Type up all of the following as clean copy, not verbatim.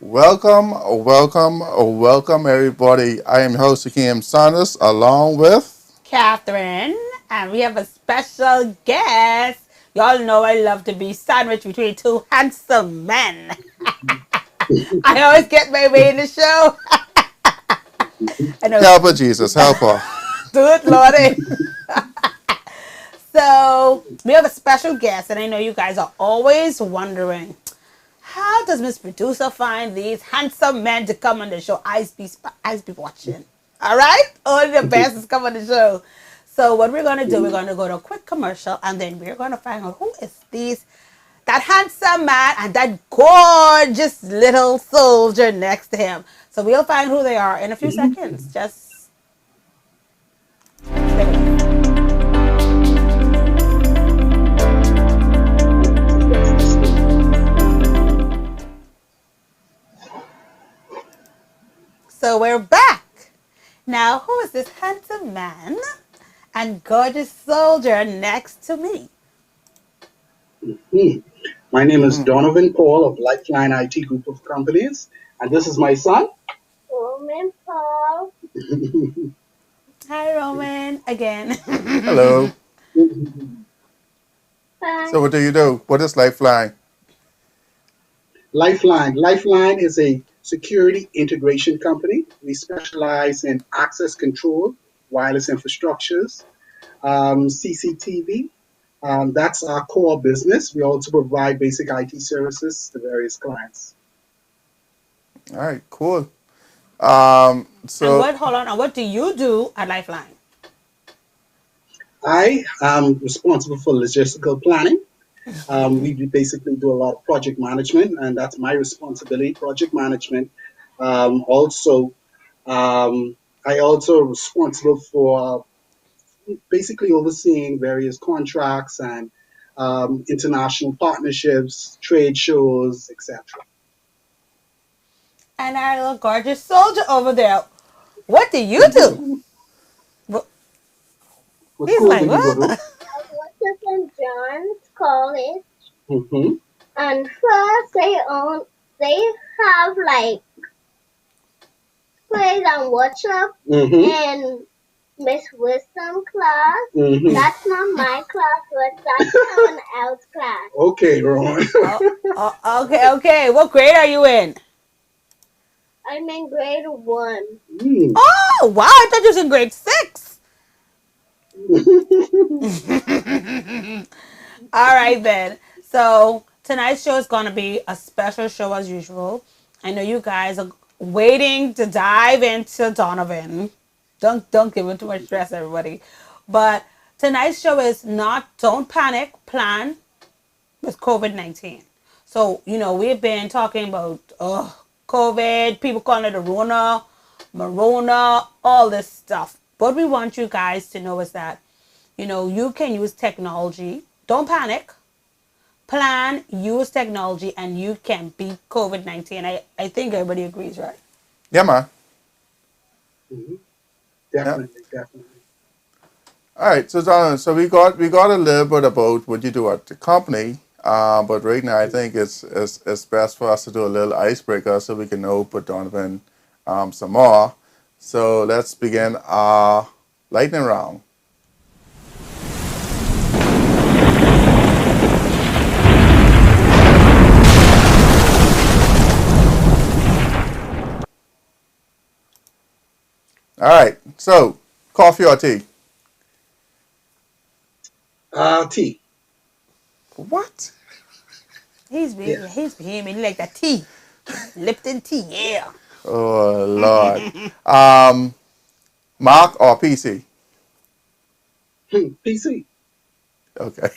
Welcome, welcome, welcome, everybody. I am your host, Akeem Saunders, along with Catherine, and we have a special guest. Y'all know I love to be sandwiched between two handsome men. I always get my way in the show. I know. Help her, Jesus, help her. Do it, Lordy. So, we have a special guest, and I know you guys are always wondering, how does Miss Producer find these handsome men to come on the show? Eyes be watching. All right? Only the best is come on the show. So what we're going to do, we're going to go to a quick commercial, and then we're going to find out who is that handsome man and that gorgeous little soldier next to him. So we'll find who they are in a few seconds. Just stay with us. So we're back. Now, who is this handsome man and gorgeous soldier next to me? My name is Donovan Paul of Lifeline IT Group of Companies, and this is my son. Roman Paul. Hi, Roman, again. Hello. Hi. So what do you do? What is Lifeline? Lifeline is a security integration company. We specialize in access control, wireless infrastructures, CCTV. That's our core business. We also provide basic IT services to various clients. All right, cool. And So, what do you do at Lifeline? I am responsible for logistical planning. We basically do a lot of project management, and that's my responsibility, project management. Also, I also responsible for basically overseeing various contracts and international partnerships, trade shows, etc. And our little gorgeous soldier over there. What do you do? Wh- What He's school like, did you go what? to? I went to St. John's College, Hmm. and first they have like praise and worship Hmm. and Miss Wisdom class. Hmm. That's not my class, but that's someone else's class. Okay, Ron. Okay. What grade are you in? I'm in grade 1. Mm. Oh, wow. I thought you was in grade 6. All right, then. So tonight's show is going to be a special show as usual. I know you guys are waiting to dive into Donovan. Don't give him too much stress, everybody. But tonight's show is not don't panic, plan with COVID-19. So, we've been talking about COVID, people calling it a Rona, Morona, all this stuff. What we want you guys to know is that, you can use technology. Don't panic. Plan, use technology, and you can beat COVID-19. I think everybody agrees, right? yeah, man. Hmm. Yeah. Definitely. All right, so Donovan, so we got a little bit about what you do at the company, but right now I think it's best for us to do a little icebreaker so we can know put Donovan some more. So let's begin our lightning round. All right, so coffee or tea? T. What? Yeah. He's behaving like that tea. Lipton tea, yeah. Oh Lord. Mac or PC? PC. Okay.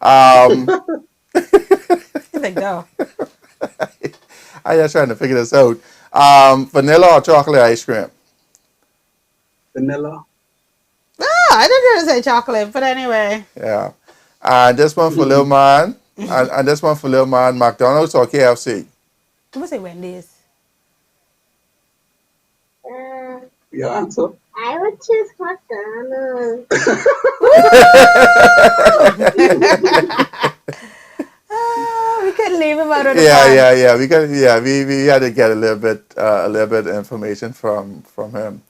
Um, He's like, no. I just trying to figure this out. Vanilla or chocolate ice cream? Vanilla. Ah, I didn't really say chocolate, but anyway. Yeah. And this one for Lil Man. And this one for Lil Man, McDonald's or KFC? I'm gonna say Wendy's. Uh, Your answer? I would choose McDonald's. Ah, we couldn't leave him out of the Yeah, fun. yeah, yeah. We had to get a little bit information from him.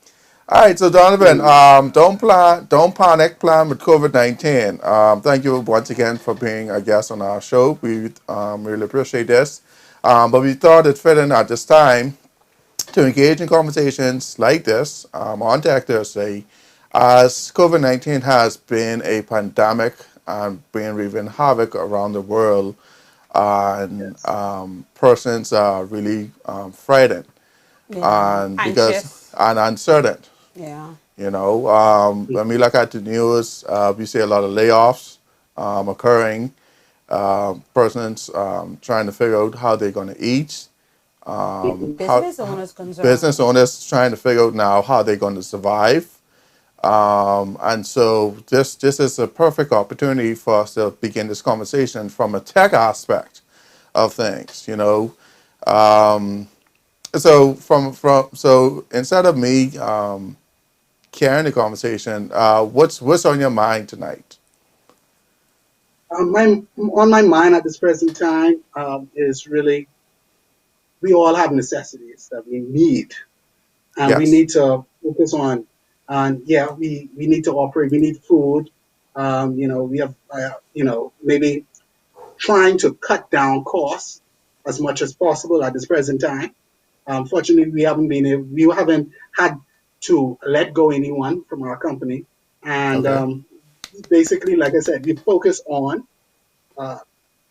All right, so Donovan, don't panic, plan with COVID-19. Thank you once again for being a guest on our show. We really appreciate this. But we thought it fit in at this time to engage in conversations like this on Tech Thursday, as COVID-19 has been a pandemic and been wreaking havoc around the world, and Yes. persons are really frightened Yeah. and because Anxious. and uncertain. Yeah. When we look at the news, we see a lot of layoffs occurring. Persons trying to figure out how they're going to eat. How Business owners business concerned. owners trying to figure out now how they're going to survive. And so this is a perfect opportunity for us to begin this conversation from a tech aspect of things. So instead of me carrying the conversation, what's on your mind tonight? On my mind at this present time is really we all have necessities that we need, and we Yes. need to focus on. And yeah, we need to operate. We need food. We have maybe trying to cut down costs as much as possible at this present time. Fortunately, we haven't had to let go anyone from our company, and Okay. basically, like I said, we focus on uh,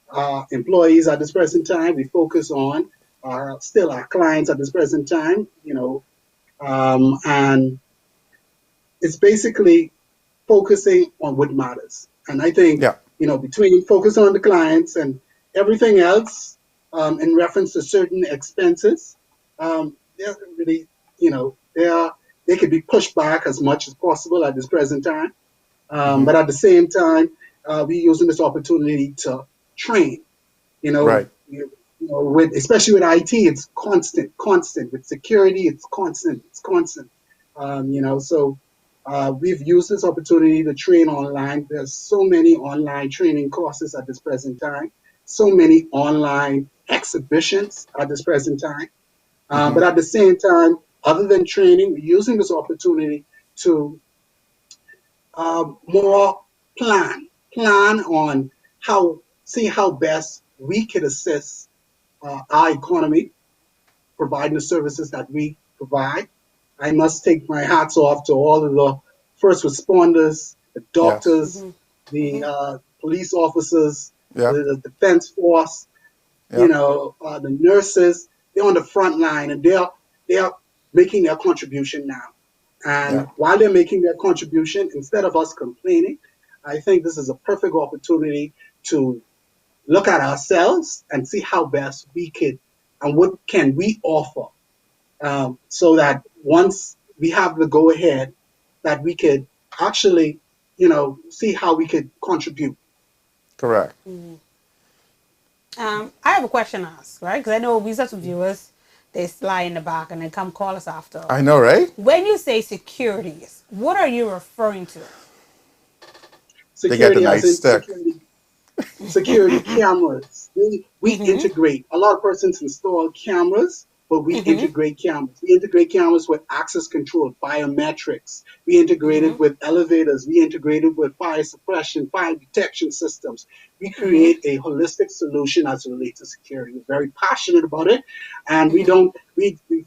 our employees at this present time. We focus on our clients at this present time. And it's basically focusing on what matters. And I think, Yeah. between focus on the clients and everything else, in reference to certain expenses, they're really, they could be pushed back as much as possible at this present time. Hmm. But at the same time, we're using this opportunity to train. Right. With especially with IT, it's constant. With security, it's constant. So we've used this opportunity to train online. There's so many online training courses at this present time, so many online exhibitions at this present time. Hmm. But at the same time, other than training, we're using this opportunity to more plan on see how best we could assist our economy, providing the services that we provide. I must take my hats off to all of the first responders, the Yes. doctors, the police officers, Yeah. the defense force, Yeah. the nurses. They're on the front line, and they are making their contribution now. Yeah. And while they're making their contribution, instead of us complaining, I think this is a perfect opportunity to look at ourselves and see how best we could and what can we offer, so that once we have the go ahead, that we could actually, see how we could contribute. Correct. I have a question to ask, right? Because I know we have some viewers, they lie in the back and they come call us after. I know, right? When you say securities, what are you referring to? They get the Security, as nice in stick. security cameras. We integrate. A lot of persons install cameras, but we integrate cameras. We integrate cameras with access control, biometrics. We integrated with elevators. We integrated with fire suppression, fire detection systems. We create a holistic solution as it relates to security. We're very passionate about it, and we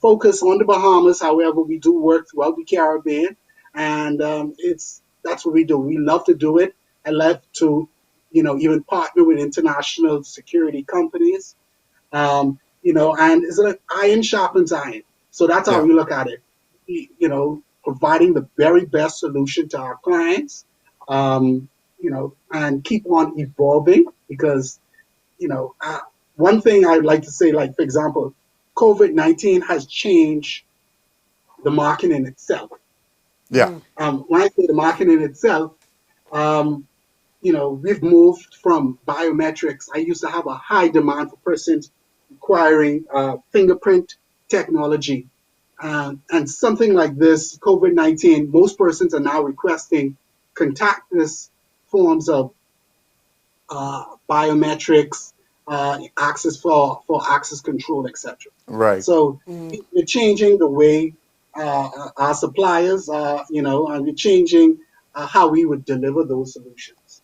focus on the Bahamas. However, we do work throughout the Caribbean, and it's that's what we do. We love to do it. I love to even partner with international security companies. And it's like iron sharpens iron. So that's how Yeah. we look at it. Providing the very best solution to our clients, and keep on evolving because, one thing I'd like to say, like, for example, COVID-19 has changed the marketing itself. Yeah. When I say the marketing itself, um, we've moved from biometrics. I used to have a high demand for persons requiring fingerprint technology. And something like this, COVID-19, most persons are now requesting contactless forms of biometrics, access for access control, etc. Right. So we're changing the way our suppliers, and we're changing how we would deliver those solutions.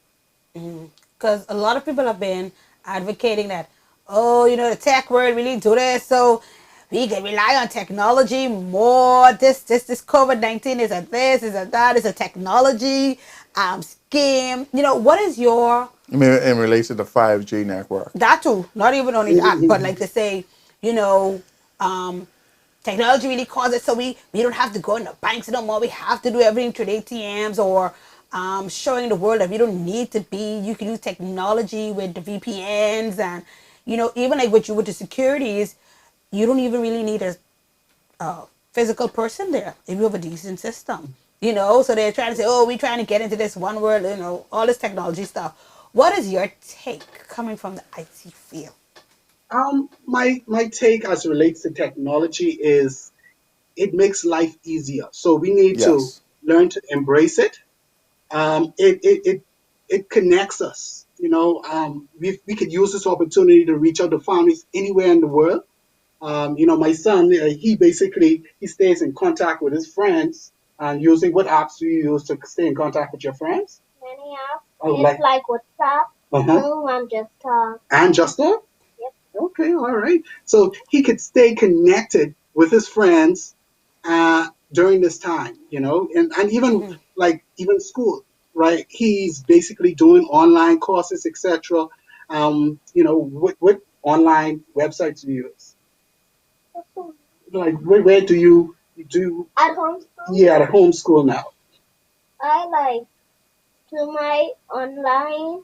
Because a lot of people have been advocating that, oh, the tech world really do this, so we can rely on technology more. This COVID-19 is a this, is a that, is a technology scheme. What is your I mean, in relation to 5G network. that too? Not even only that, but like to say, you know, um, technology really caused it so we don't have to go into banks no more. We have to do everything through the ATMs or showing the world that we don't need to be. You can use technology with the VPNs and even like with the securities, you don't even really need a physical person there if you have a decent system. So they're trying to say, oh, we're trying to get into this one world, all this technology stuff. What is your take coming from the IT field? My take as it relates to technology is it makes life easier. So we need to Yes. learn to embrace it. It connects us. We could use this opportunity to reach out to families anywhere in the world. My son, he stays in contact with his friends. And using what apps do you use to stay in contact with your friends? Many apps. Oh, It's like WhatsApp, uh-huh. Zoom, and Just Talk. And just that? Yep. Okay, all right. So he could stay connected with his friends during this time, and even like even school, right? He's basically doing online courses, etc. What online websites do you use? Like where do you do? At home school, Yeah, at home school now. I like do my online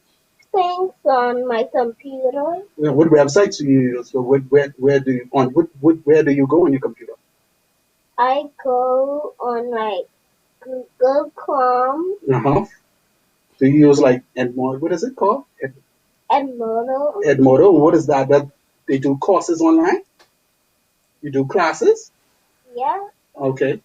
things on my computer. What websites do you use? So where do you on where do you go on your computer? I go on like Google Chrome Uh-huh. Do you use like Edmodo? What is it called? and Mono. Edmodo. What is that? That they do courses online? You do classes? Yeah, Okay.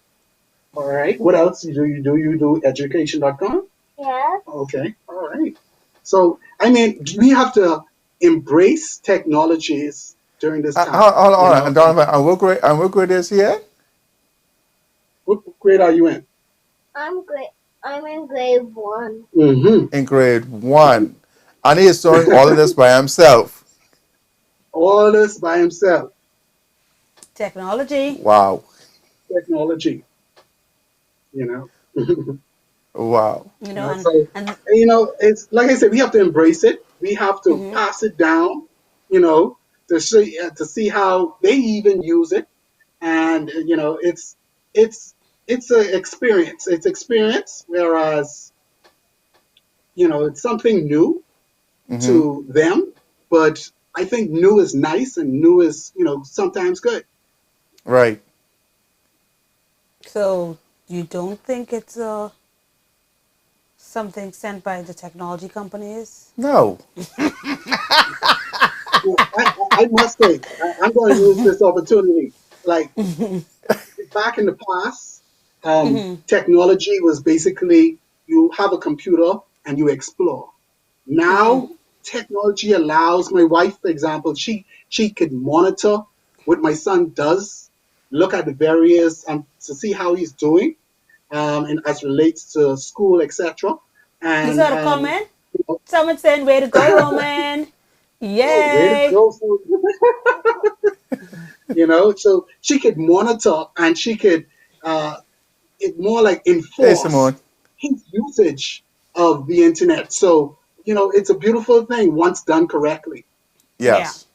All right. What else you do? You do education.com? yeah. Okay. All right. So I mean, we have to embrace technologies during this time. Hold on. And Donovan, and what grade is he at? What grade are you in? I'm great. I'm in grade 1. Mm-hmm. In grade 1. And he is doing all of this by himself. All this by himself. Technology. Wow. Technology. You know. Wow. So And it's like I said, we have to embrace it. We have to pass it down. To see how they even use it, and it's an experience. It's experience, whereas it's something new Hmm. to them. But I think new is nice, and new is sometimes good. Right. so you don't think it's something sent by the technology companies? No. I must say, I'm going to use this opportunity. Like back in the past, technology was basically you have a computer and you explore. Now, technology allows my wife, for example, she could monitor what my son does, look at the various to see how he's doing, and as relates to school, etc. You And saw the comment? you know, Someone saying, way to go, woman. oh, way to Yay. go! So she could monitor and she could it more like Hey, enforce Simone. his usage of the internet. So, it's a beautiful thing once done correctly. Yeah. Yes.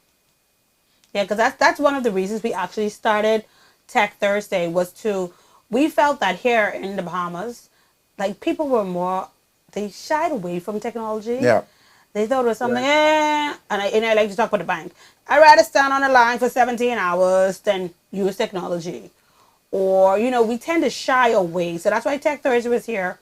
Yeah, because that's one of the reasons we actually started Tech Thursday was we felt that here in the Bahamas, like people were more, they shied away from technology. Yeah. They thought it was something, Right. and I like to talk about the bank. I'd rather stand on the line for 17 hours than use technology. Or, we tend to shy away. So that's why Tech Thursday was here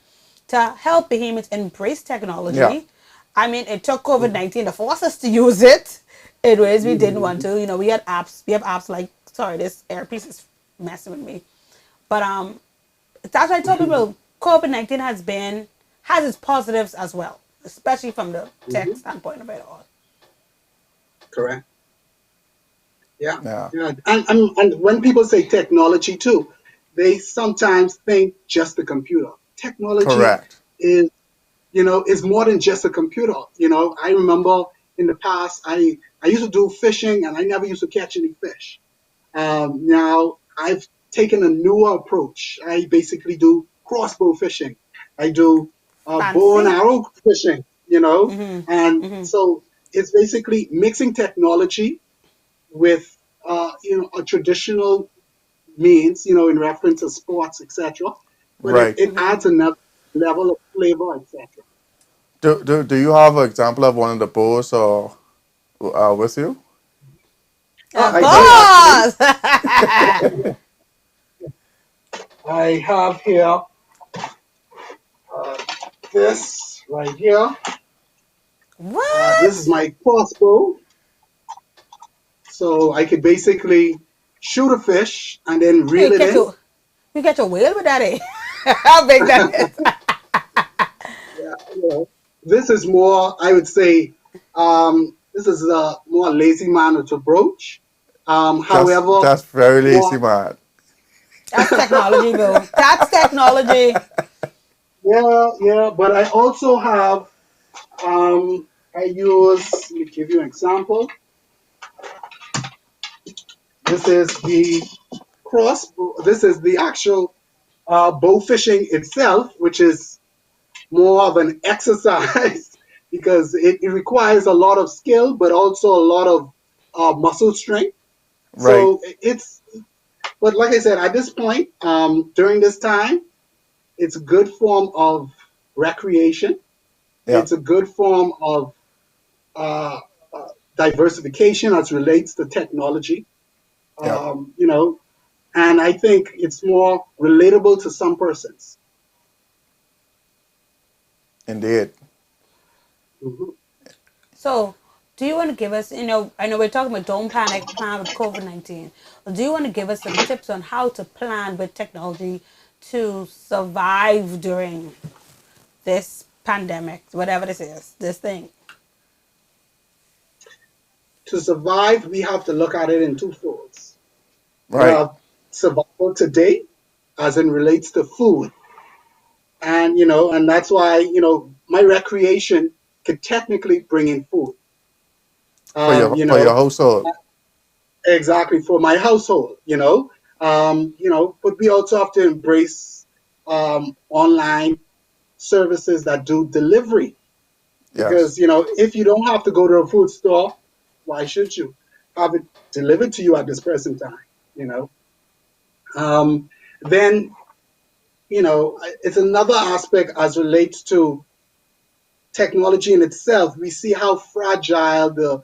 to help behemoths embrace Yeah. technology. I mean, it took COVID 19 to force us to use it in ways we didn't want Mhm. to. We had apps, we have apps like, sorry, this earpiece is messing with me. But that's why I tell people COVID 19 has its positives as well, especially from the tech Mhm. standpoint of it all. Correct. Yeah. Yeah. Yeah. And when people say technology too, they sometimes think just the computer. Technology Correct. is, is more than just a computer. I remember in the past, I used to do fishing and I never used to catch any fish. Now I've taken a newer approach. I basically do crossbow fishing. I do bow and Fancy. arrow fishing, and so it's basically mixing technology with a traditional means, in reference to sports, etc. But it, Right. it adds another level of flavor, etc. Do you have an example of one of the posts or with you? Of I do actually. course. I have here uh, this right here. This is What? my crossbow, so I could basically shoot a fish and then Hey, reel it in. you catch a whale with that, eh? How big that is? Yeah, this is more, I would say, this is a more lazy manner to broach. However, That's very lazy, more, man. That's technology, bro. That's technology. yeah, yeah. But I also have, I use, let me give you an example. This is the this is the actual bow fishing itself, which is more of an exercise because it requires a lot of skill, but also a lot of muscle strength. Right. So but like I said, at this point, during this time, it's a good form of recreation. Yeah. It's a good form of uh, uh, diversification as relates to technology. Yeah. Um, you know, and I think it's more relatable to some persons. Indeed. Mhm. So, do you want to give us, I know we're talking about don't panic, plan with COVID 19. But do you want to give us some tips on how to plan with technology to survive during this pandemic, whatever this is, this thing? To survive, we have to look at it in two folds. We Right. have survival today, as in relates to food, and and that's why my recreation could technically bring in food. For Um, your you for your know, household. exactly for my household. But we also have to embrace online services that do delivery Yes. because if you don't have to go to a food store, why should you have it delivered to you at this present time? You know, then it's another aspect as relates to technology in itself. We see how fragile the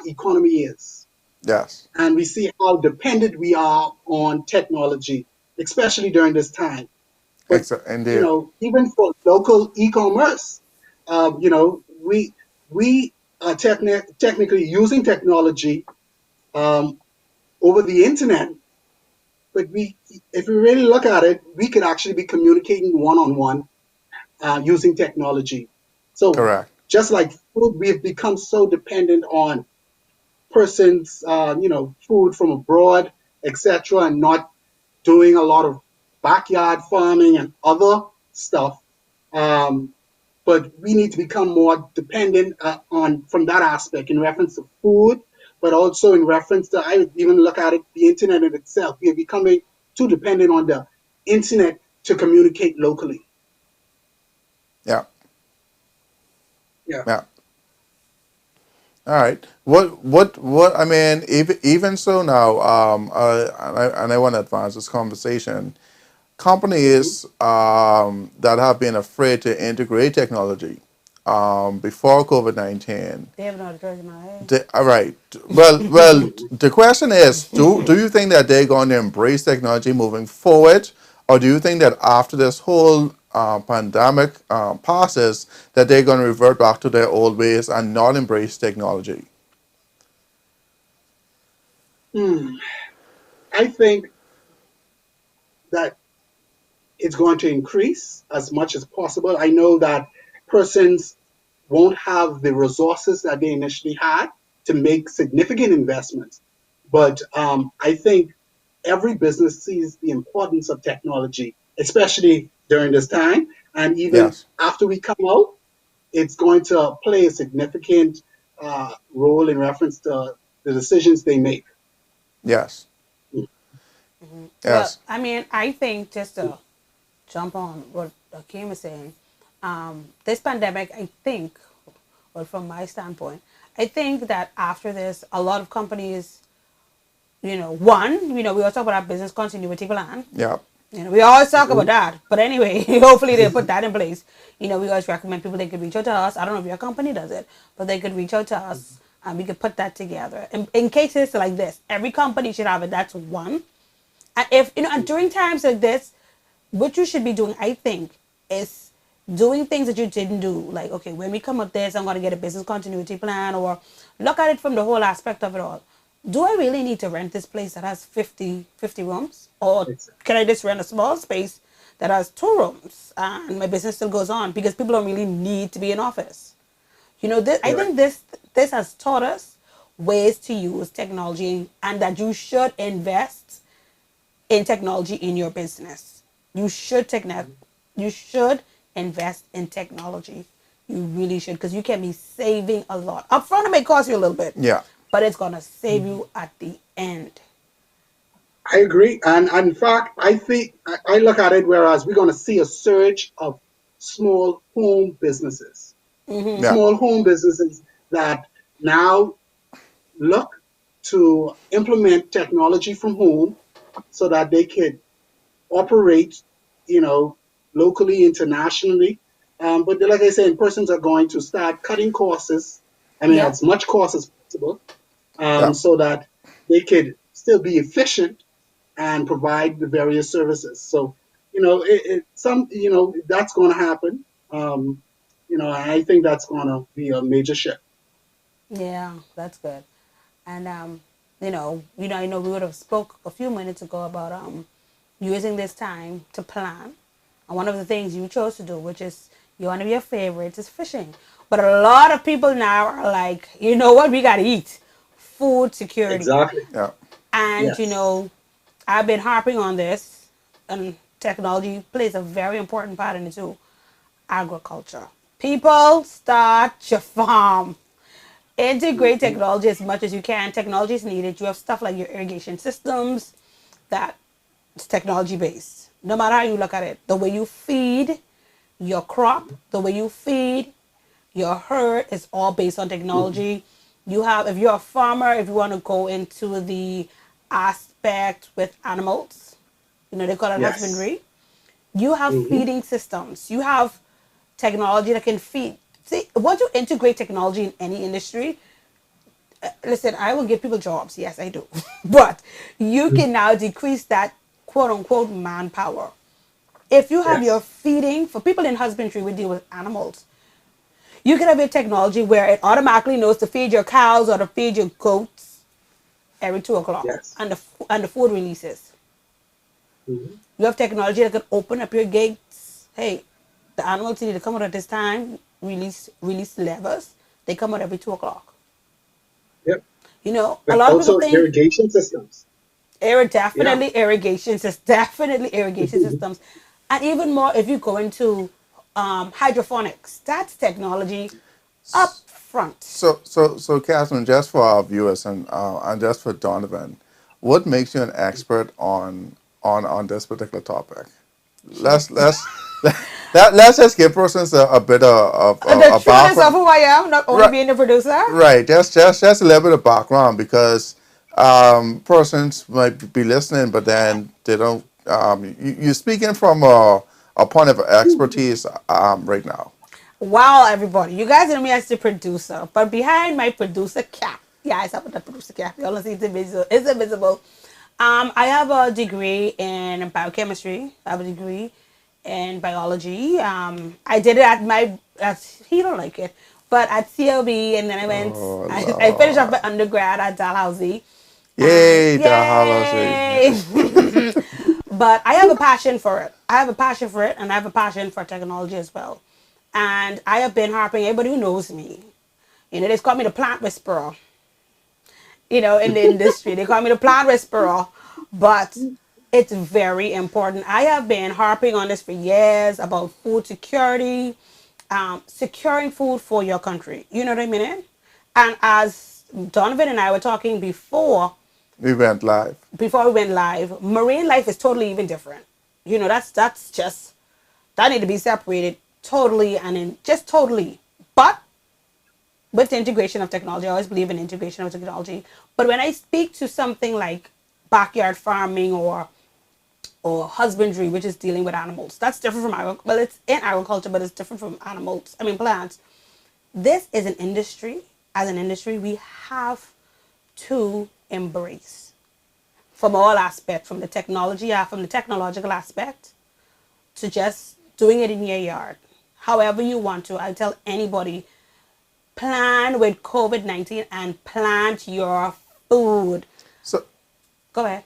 economy is, Yes. and we see how dependent we are on technology, especially during this time. But Indeed. even for local e-commerce, we are technically using technology um, over the internet. But if we really look at it, we could actually be communicating one-on-one using technology. So Correct. just like food, we've become so dependent on persons, food from abroad, etc., and not doing a lot of backyard farming and other stuff. Um, but we need to become more dependent on from that aspect in reference to food, but also in reference to I would even look at it the internet in itself. We are becoming too dependent on the internet to communicate locally. Yeah. Yeah. Yeah. All right. What? I mean, even so now, and I want to advance this conversation. Mhm. Companies that have been afraid to integrate technology, before COVID-19. They have no choice in my head. All right. Well. The question is, do you think that they're going to embrace technology moving forward, or do you think that after this whole pandemic passes, that they're going to revert back to their old ways and not embrace technology? Hmm. I think that it's going to increase as much as possible. I know that persons won't have the resources that they initially had to make significant investments. But I think every business sees the importance of technology, especially during this time. And even Yes. after we come out, it's going to play a significant role in reference to the decisions they make. Yes. Well, Yes. I mean, I think just to jump on what Akeem was saying, this pandemic, I think, well, from my standpoint, I think that after this, a lot of companies, we always talk about our business continuity plan. Yeah. We always talk about Mhm. that. But anyway, hopefully they put that in place. We always recommend people they could reach out to us. I don't know if your company does it, but they could reach out to us and we could put that together. In cases like this, every company should have it. That's one. And if and during times like this, what you should be doing, I think, is doing things that you didn't do. Like, okay, when we come with this, I'm gonna get a business continuity plan, or look at it from the whole aspect of it all. Do I really need to rent this place that has 50 rooms? Or Exactly. can I just rent a small space that has 2 rooms and my business still goes on? Because people don't really need to be in office. I Correct. think this has taught us ways to use technology, and that you should invest in technology in your business. You should you should invest in technology. You really should, because you can be saving a lot. Up front it may cost you a little bit, Yeah. but it's gonna save you at the end. I agree, and in fact, I think I look at it whereas we're going to see a surge of small home businesses, Yeah. small home businesses that now look to implement technology from home so that they could operate, you know, locally, internationally. But like I said, persons are going to start cutting costs. I mean, Yep. as much cost as possible, Yeah. so that they could still be efficient and provide the various services. So, that's going to happen. I think that's going to be a major shift. Yeah, that's good. And I know we would have spoke a few minutes ago about using this time to plan. And one of the things you chose to do, which is one of your favorites, is fishing. But a lot of people now are like, you know what, we gotta eat. Food security. Exactly. Yeah. And Yes. I've been harping on this, and technology plays a very important part in it too. Agriculture. People, start your farm. Integrate Hmm. technology as much as you can. Technology is needed. You have stuff like your irrigation systems that it's technology based. No matter how you look at it, the way you feed your crop, the way you feed your herd is all based on Hmm. technology. If you're a farmer, if you want to go into the aspect with animals, they call it Yes. husbandry. You have Hmm. feeding systems. You have technology that can feed. See, once you integrate technology in any industry, listen, I will give people jobs. Yes, I do. But you can now decrease that quote unquote manpower. If you have your Yes. feeding, for people in husbandry, we deal with animals. You can have your technology where it automatically knows to feed your cows or to feed your goats every 2 o'clock, Yes. and the food releases. Hmm. You have technology that can open up your gates. Hey, the animals need to come out at this time. Release levers. They come out every 2 o'clock. Yep. A But lot of people also think irrigation systems. Yeah. definitely irrigation systems, and even more if you go into hydroponics. That's technology up front. So, Catherine, just for our viewers and just for Donovan, what makes you an expert on this particular topic? Let's let's just give persons a bit The of truth is of background. who I am, not only Right, being the producer. right. Just a little bit of background because persons might be listening, but then they don't. You're speaking from a point of expertise right now. Wow, everybody. You guys know me as the producer, but behind my producer cap, yeah, I have the producer cap. You all see it's invisible. It's invisible. I have a degree in biochemistry. I have a degree in biology. I did it he don't like it, but at CLB, and then I went. Oh I finished off my Lord. undergrad at Dalhousie, and Yay, the holiday. yay! But I have a passion for it. I have a passion for it, and I have a passion for technology as well. And I have been harping. Everybody who knows me, they call me the plant whisperer. In the industry, they call me the plant whisperer, but it's very important. I have been harping on this for years about food security, securing food for your country. You know what I mean? And as Donovan and I were talking We went live. before we went live, marine life is totally even different. That's just that need to be separated totally and in just totally. But with the integration of technology, I always believe in integration of technology. But when I speak to something like backyard farming or husbandry, which is dealing with animals, that's different from it's in agriculture, but it's different from animals. I mean plants. This is an industry. As an industry, we have to embrace from all aspects, from the technology, from the technological aspect, to just doing it in your yard, however you want to. I tell anybody, plan with COVID-19 and plant your food. So Go ahead.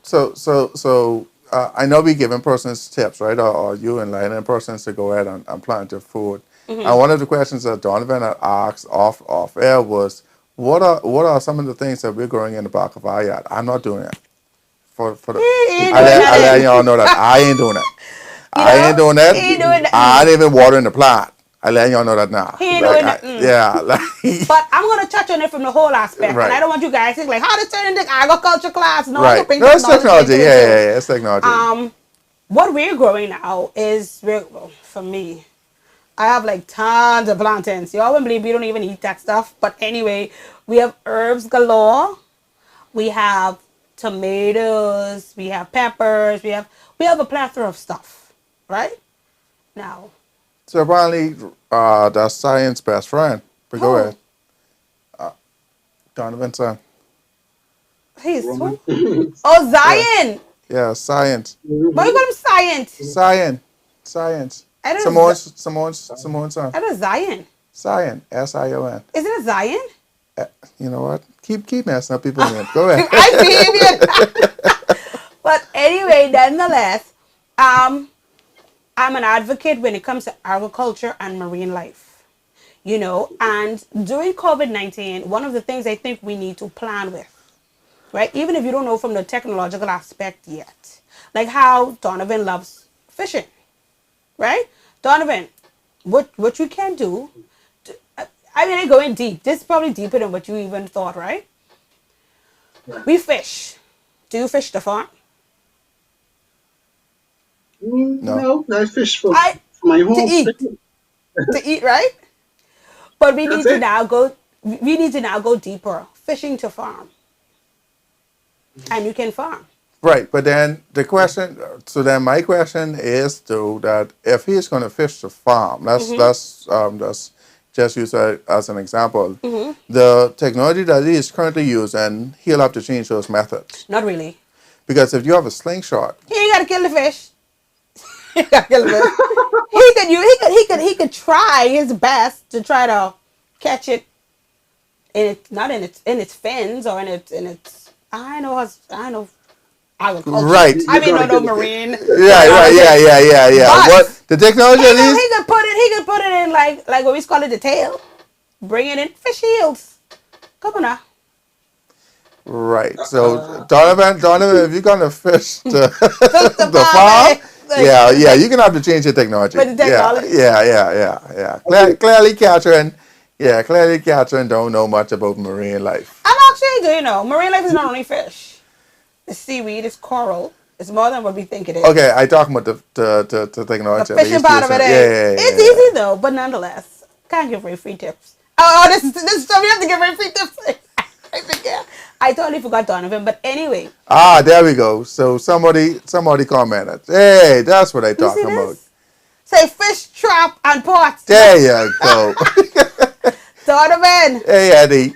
I know we giving persons tips, right? Or you enlightening persons to go ahead and plant your food. And one of the questions that Donovan had asked off air was, what are some of the things that we're growing in the back of our yard? I'm not doing it. He ain't I doing let nothing. y'all know that I ain't doing it. I ain't doing that. He ain't doing I nothing. ain't even watering the plant. I let y'all know that now. He ain't doing nothing. Yeah. Like, But I'm gonna touch on it from the whole aspect, Right. and I don't want you guys to think like, how to turn into agriculture class. No, I'm right. gonna bring No, it's technology technology. into Yeah, it too. yeah, yeah. It's technology. What we're growing now is, for me, I have like tons of plantains. Y'all wouldn't believe we don't even eat that stuff. But anyway, we have herbs galore. We have tomatoes. We have peppers. We have a plethora of stuff, right? Now, So apparently, that's science best friend. But go who? ahead. Donovan's son. He's Roman. who? Oh, Yeah. Zion. Yeah, science. Why you call him Science? Science. I don't know. Simone's son. I don't know Zion. Sion. Sion. Is it a Zion? You know what? Keep messing up people's names. Go ahead. I feel it. But anyway, nonetheless, I'm an advocate when it comes to agriculture and marine life. And during COVID-19, one of the things I think we need to plan with, right? Even if you don't know from the technological aspect yet, like how Donovan loves fishing, right? Donovan, what you can do, I mean, I go in deep. This is probably deeper than what you even thought, right? Yeah. We fish. Do you fish the farm? No, I fish for I my to home. eat, to eat, right? But we That's need to it. now go. We need to now go deeper. Fishing to farm, and you can farm. Right, but then my question is though that if he's going to fish the farm, that's just use that as an example. The technology that he is currently using, he'll have to change those methods Not really. because if you have a slingshot, He ain't gotta kill the fish. He ain't gotta kill the fish. He could try his best to try to catch it not in its fins or in its I know agriculture. right? I mean, gotta no kill the fish. marine. Yeah, right, yeah. But What the technology at least? he could put it in like what we call it the tail. Bring it in fish heels. Come on now. Right. So Donovan, if you're gonna fish the farm, farm, yeah, you're gonna have to change your technology. With the technology. Yeah. Clearly Catherine don't know much about marine life. I'm actually, marine life is not only fish. It's seaweed, it's coral. It's more than what we think it is. Okay, I talking about the technology. The fishing part of it is. It's easy though, but nonetheless, can't give away free tips. Oh, this is so we have to give away free tips. I forget. I totally forgot Donovan, but anyway. There we go. So somebody commented. Hey, that's what I You see talking about. this? Say fish trap and pots. There you go. Donovan. Hey, Eddie.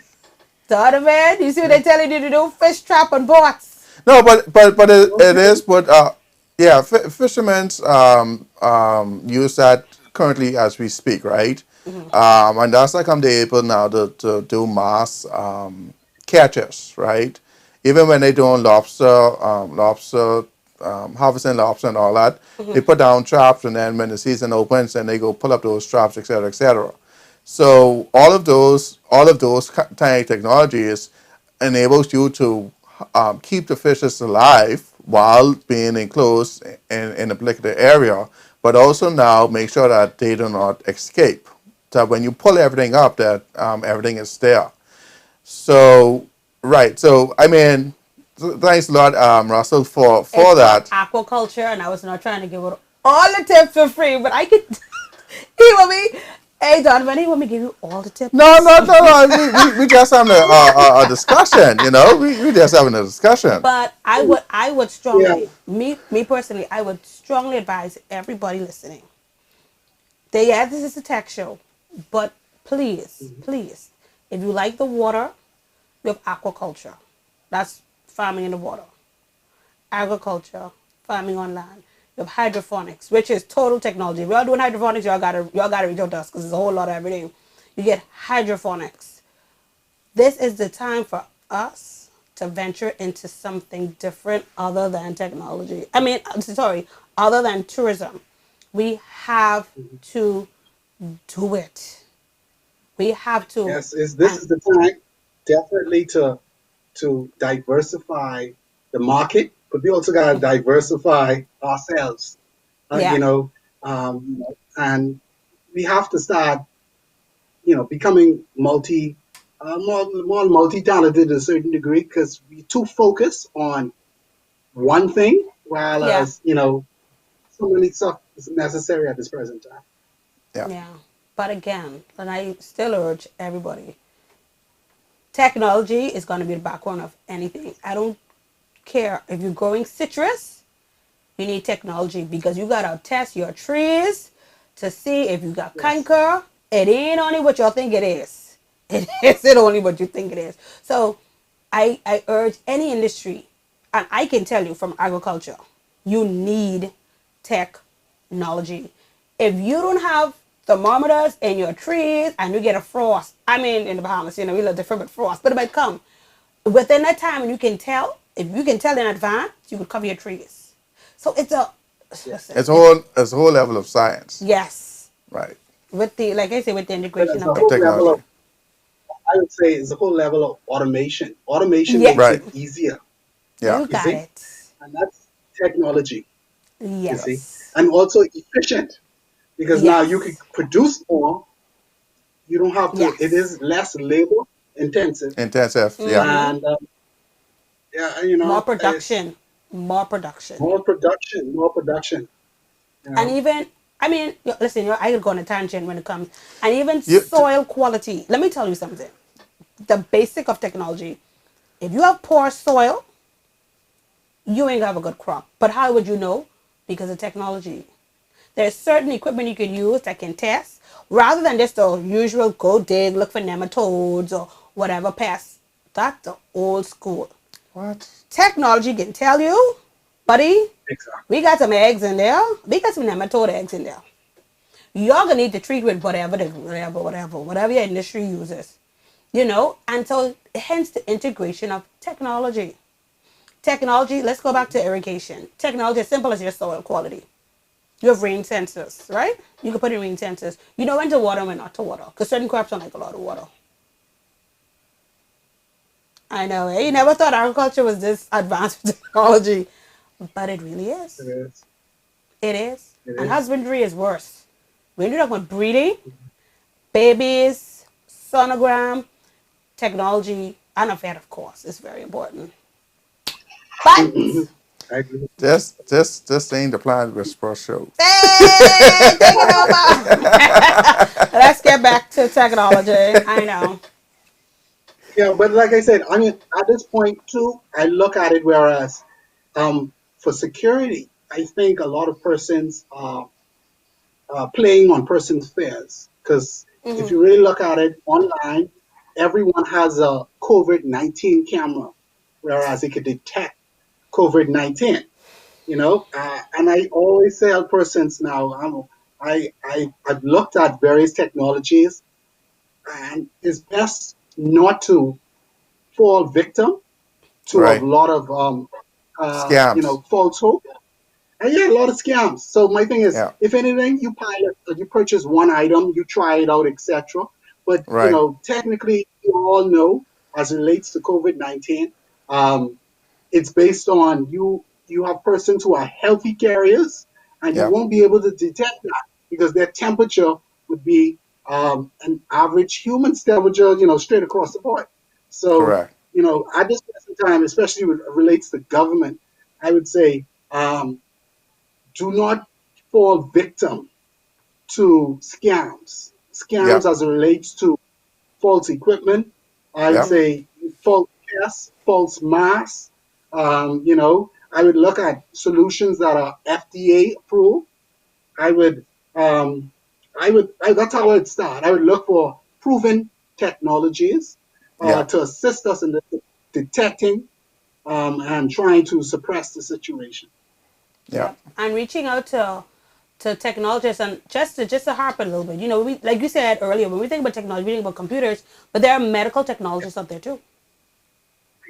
Donovan, you see what they're telling you to do? Fish trap and pots. No, but it Okay. is. But yeah, fishermen's use that currently as we speak, right? Mhm. And that's like I'm able now to do mass catches, right? Even when they doing lobster harvesting lobster and all that, they Mhm. put down traps, and then when the season opens, then they go pull up those traps, etc., etc. So all of those tiny technologies enables you to keep the fishes alive while being enclosed in a particular area, but also now make sure that they do not escape. So when you pull everything up, that everything is there. So right. So I mean, thanks a lot, Russell, for It's called that. aquaculture, and I was not trying to give it all the tips for free, but I could. He want me. Hey, Donovan, he want me to give you all the No, tips. no, no, no. We just having a discussion. You know, we just having a discussion. But I would Yeah. strongly, me personally, I would strongly advise everybody listening. They yeah, this is a tech show, but please, Mhm. please, if you like the water, you have aquaculture. That's farming in the water. Agriculture, farming on land. You have hydroponics, which is total technology. If y'all doing hydroponics, y'all gotta reach out to us because there's a whole lot of everything. You get hydroponics. This is the time for us to venture into something different other than technology. I mean, I'm sorry, other than tourism. We have Mhm. to do it. We have to, Yes, is this and is the time definitely to diversify the market, but we also gotta diversify ourselves. yeah, And we have to start, becoming more multi-talented to a certain degree because we too focus on one thing, while yeah, as so many stuff is necessary at this present time. Yeah. yeah. But again, and I still urge everybody, technology is going to be the backbone of anything. I don't care if you're growing citrus, you need technology because you got to test your trees to see if you got Yes. canker. It ain't only what y'all think it is. It isn't only what you think it is. So I urge any industry, and I can tell you from agriculture, you need technology. If you don't have thermometers in your trees and you get a frost, I mean, in the Bahamas, we look different, but frost, but it might come. Within that time, and you can tell, if you can tell in advance, you could cover your trees. So it's a, Yeah. listen, It's a it's, whole level of science, yes, right? with the, like I say, with the But integration as of a Of whole level of, technology, I would say, is a whole level of automation. Automation yeah, makes right? it easier, Yeah, you you got see, it. and that's technology, you yeah. see, Yes. and also efficient because now you can Yes. produce more. You don't have to. It Yes. is less labor intensive, Intensive. Yeah. Mm-hmm. and yeah, More it's production. More production. more production, more production. You And know, even, I mean, listen, I could go on a tangent when it comes, and even You. soil quality. Let me tell you something. The basic of technology. If you have poor soil, you ain't gonna have a good crop. But how would you know? Because of technology. There's certain equipment you can use that can test rather than just the usual go dig, look for nematodes or whatever pests. That's the old school. What? Technology can tell you, buddy, exactly. we got some eggs in there. We got some nematode eggs in there. You're gonna need to treat with whatever your industry uses. And so hence the integration of technology. Technology, let's go back to irrigation. Technology as simple as your soil quality. You have rain sensors, right? You can put in rain sensors. You know when to water and when not to water. Because certain crops don't like a lot of water. I know, eh? You never thought agriculture was this advanced with technology. But it really It is. is. It is. It And is. husbandry is worse. When you're talking about breeding, babies, sonogram, technology, and a vet, of course, is very important. But, I agree. This ain't the Planet Whisperer show. hey, take it over. Let's get back to technology. I know. Yeah, but like I said, I mean, at this point too, I look at it whereas, for security, I think a lot of persons playing on person's fears. Because if you really look at it online, everyone has a COVID-19 camera, whereas it could detect COVID-19. And I always tell persons now, I've looked at various technologies, and it's best not to fall victim to a Right. lot of Scams. false hope. And yeah, a lot of scams. So my thing is, Yeah. if anything, you pilot, you purchase one item, you try it out, etc. But Right. technically, you all know, as it relates to COVID-19, um, it's based on you have persons who are healthy carriers, and you Yeah. won't be able to detect that because their temperature would be an average human's temperature, straight across the board. So, Correct. at this present time, especially when it relates to government, I would say do not fall victim to Yeah. scams as it relates to false equipment. I would Yeah. say false tests, false masks. I would look at solutions that are FDA approved. I would, that's how I'd start. I would look for proven technologies Yeah. to assist us in detecting and trying to suppress the situation. Yeah. Yeah, and reaching out to technologists and just to harp a little bit. We, like you said earlier, when we think about technology, we think about computers, but there are medical technologists out there too.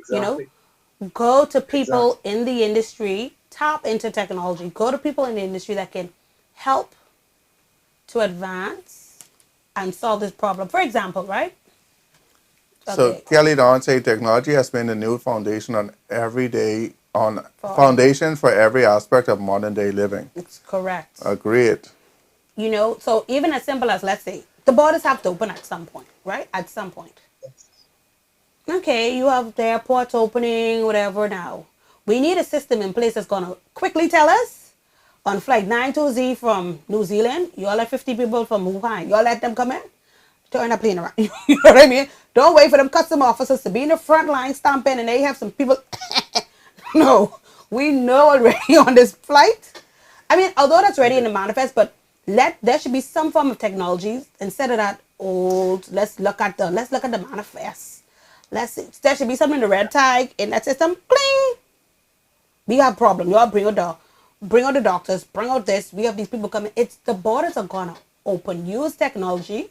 You know, Exactly. go to Exactly. people in the industry, tap into technology. Go to people in the industry that can help to advance and solve this problem. For example, right? So Okay, Kelly Don say technology has been the new foundation on every day on for every, foundation for every aspect of modern day living. it's correct. Agreed. So even as simple as, let's say, the borders have to open at some point, right? At some point. Okay, you have the airports opening, whatever now. We need a system in place that's going to quickly tell us on flight 920 from New Zealand, you all let 50 people from Wuhan, you all let them come in, turn the plane around. You know what I mean? Don't wait for them custom officers to be in the front line stamping and they have some people. No, we know already on this flight. I mean, although that's already in the manifest, but there should be some form of technology instead of that old. Let's look at the manifest. Let's see. There should be something in the red tag in that system. Cling. We have problem. Y'all bring out the doctors. Bring out this. We have these people coming. It's the borders are gonna open. Use technology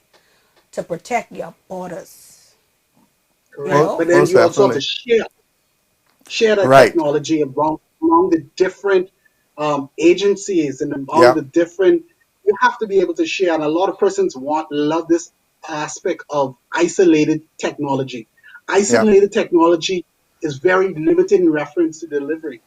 to protect your borders. You Correct. Most, know. But then most you also have to definitely. share that Right. technology among the different agencies and among Yeah. the different. You have to be able to share, and a lot of persons love this aspect of isolated technology. Yeah. Isolated technology is very limited in reference to delivery.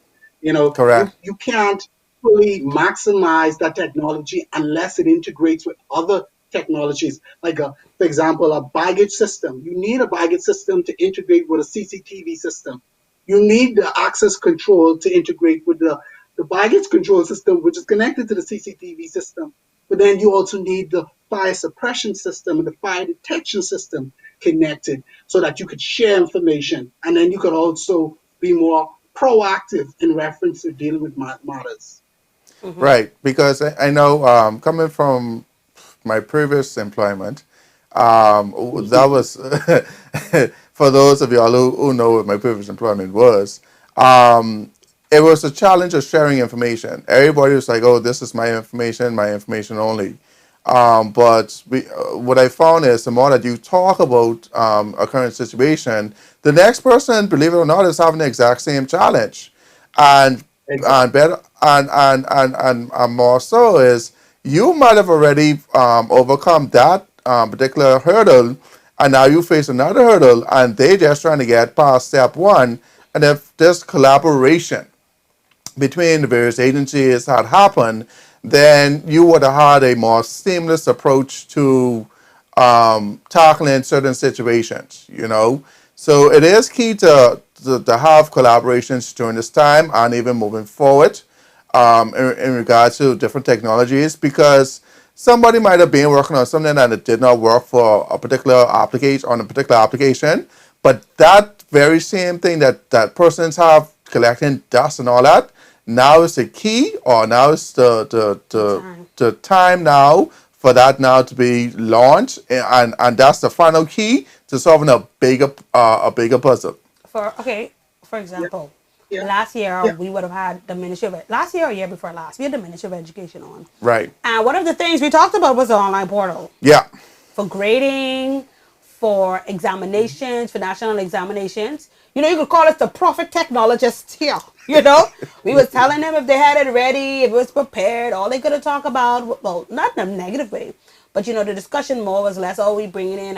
Correct. You can't fully maximize that technology unless it integrates with other technologies. Like, for example, a baggage system. You need a baggage system to integrate with a CCTV system. You need the access control to integrate with the baggage control system, which is connected to the CCTV system. But then you also need the fire suppression system and the fire detection system connected so that you could share information. And then you could also be more proactive in reference to dealing with matters. Right. Because I know coming from my previous employment, that was for those of y'all who know what my previous employment was. It was a challenge of sharing information. Everybody was like, "Oh, this is my information only." But what I found is the more that you talk about a current situation, the next person, believe it or not, is having the exact same challenge, and Exactly. and better and more so is you might have already overcome that particular hurdle, and now you face another hurdle, and they just trying to get past step one, and if this collaboration between the various agencies had happened, then you would have had a more seamless approach to tackling certain situations, So it is key to have collaborations during this time and even moving forward in regards to different technologies because somebody might have been working on something and it did not work for a particular application, but that very same thing that persons have collecting dust and all that, now is the key, or now is the time now for that now to be launched, and that's the final key to solving a bigger puzzle. For Yeah. example, Yeah. last year Yeah. we would have had the Ministry of last year or year before last, we had the Ministry of Education on, Right. and one of the things we talked about was the online portal Yeah. for grading, for examinations, for national examinations. You know, you could call us the prophet technologists here. You know, we was telling them if they had it ready, if it was prepared, all they could have talked about. Well, not in a negative way, but you know, the discussion more was less. Oh, we bringing in